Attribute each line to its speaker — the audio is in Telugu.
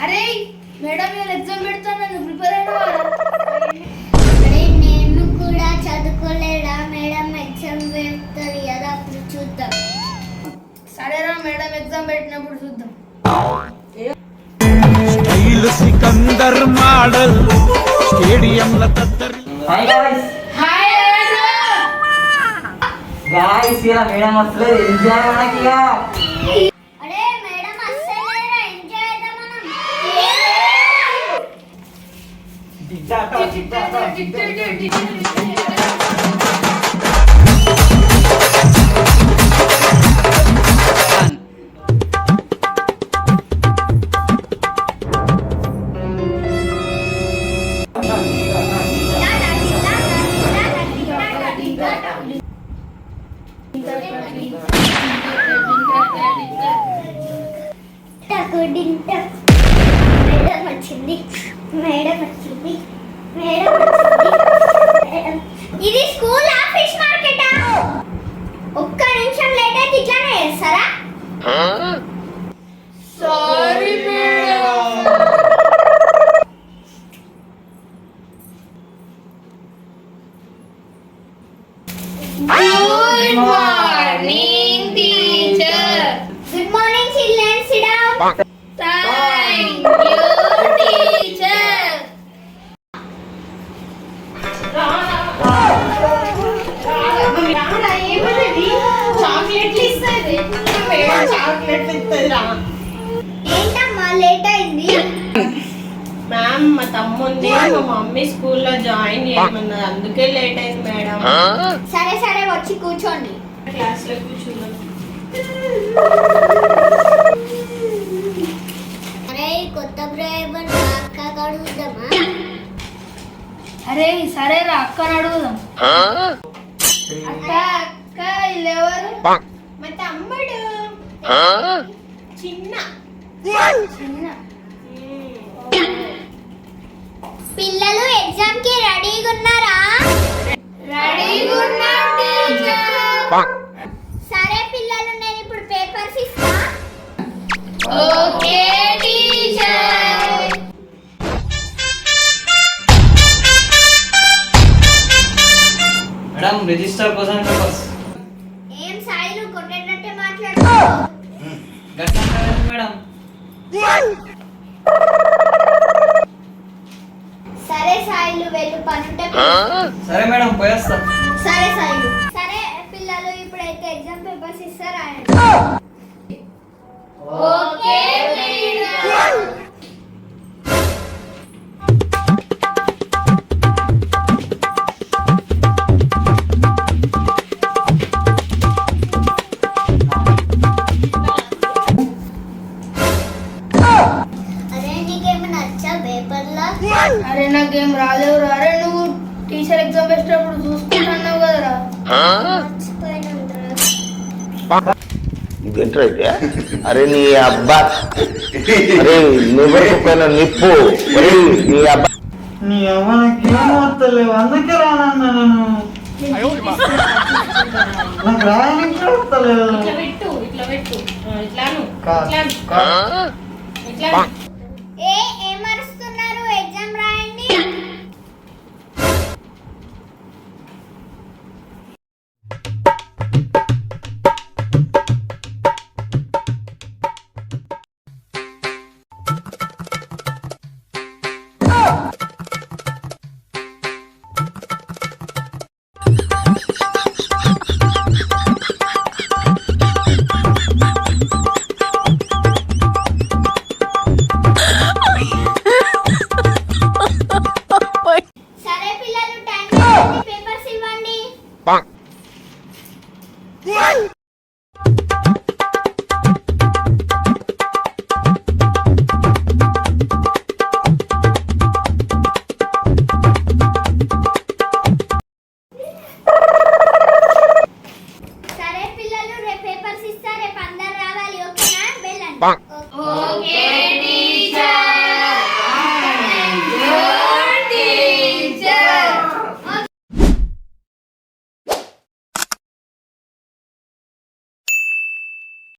Speaker 1: అరే మేడం నేను ఎగ్జామ్ పెడతాను ప్రిపేర్ అయినా
Speaker 2: అరే నేను కూడా చదువుకోలేడా మేడం ఎగ్జామ్ పెడతారు కదా అప్పుడు చూద్దాం.
Speaker 1: సరేరా మేడం ఎగ్జామ్ పెట్టినప్పుడు చూద్దాం.
Speaker 3: సికందర్ మోడల్ స్టేడియంల తత్తరి
Speaker 4: హాయ్ గాయ్స్
Speaker 1: హాయ్
Speaker 4: గాయ్స్ ఇలా మేడం వస్తలేదు ఎంజాయ్ మనకిగా
Speaker 2: అరే మేడం అస్సలేరా ఎంజాయ్ చేద్దాం మనం. మేడం వచ్చింది మేడం వచ్చింది మేడం వచ్చింది. ఇది స్కూల్ ఆఫీస్ మార్కెటా? ఒక్క నిమిషం లేట్ అయితే ఇట్లానే చేస్తారా?
Speaker 1: Sorry madam. Good morning teacher.
Speaker 2: Good morning children, SIT down.
Speaker 1: Thank you teacher. చాక్లెట్లు ఇస్తుంది చాక్లెట్లు ఇస్తుంది రా.
Speaker 2: ఏంటమ్మా లేట్ అయింది?
Speaker 5: మ్యామ్ మా తమ్ముంది మా మమ్మీ స్కూల్లో జాయిన్ చేయమన్నది అందుకే లేట్ అయింది మేడం.
Speaker 2: సరే సరే వచ్చి కూర్చోండి.
Speaker 5: క్లాస్ లో కూర్చున్నాను.
Speaker 2: అరే కొత్త డ్రైవర్ అక్క అడుగుదామా?
Speaker 1: అరే సరేరా అక్కని అడుగుదాం. అక్క అక్క వీళ్ళెవరు?
Speaker 5: మా తమ్ముడు చిన్న
Speaker 1: చిన్న
Speaker 2: పిల్లలు ఎగ్జామ్ కి రెడీగా ఉన్నారా?
Speaker 1: రెడీగా ఉన్నాం టీచర్.
Speaker 2: సరే పిల్లలు నేను ఇప్పుడు పేపర్స్ ఇస్తా.
Speaker 1: Okay teacher.
Speaker 4: మేడం రిజిస్టర్ కోసం పేపర్స్
Speaker 2: ఏం సాయిలు కొట్టేటట్టే మాట్లాడు.
Speaker 4: మేడం.
Speaker 2: సరే సాయిలు వెళ్ళు పనుంటే
Speaker 4: సరే మేడం పోయేస్తా.
Speaker 2: సరే సాయిలు. సరే పిల్లలు ఇప్పుడైతే ఎగ్జామ్ పేపర్స్ ఇస్తారా?
Speaker 1: Okay teacher.
Speaker 2: అరే నీకేమైనా నచ్చా పేపర్లా?
Speaker 1: అరే నాకేం రాలేవు. అరే నువ్వు టీచర్ ఎగ్జామ్ వేసేటప్పుడు చూసుకుంటున్నావు కదరా.
Speaker 6: ఇదేంట్రా అయితే? అరే నీ అబ్బా, అరే నువ్వు పైన నిప్పు, అరే నీ అబ్బా.
Speaker 4: నీ అవ్వకి ఏం వస్తలేవు అందుకే రానన్నా నేను. నాకు రాయనికి వస్తలేదు.
Speaker 5: ఇట్లా పెట్టు ఇట్లా పెట్టు ఇట్లాను ఇట్లా
Speaker 2: ఏమరుస్తున్నారు? ఎగ్జామ్ రాయండి. ఓకే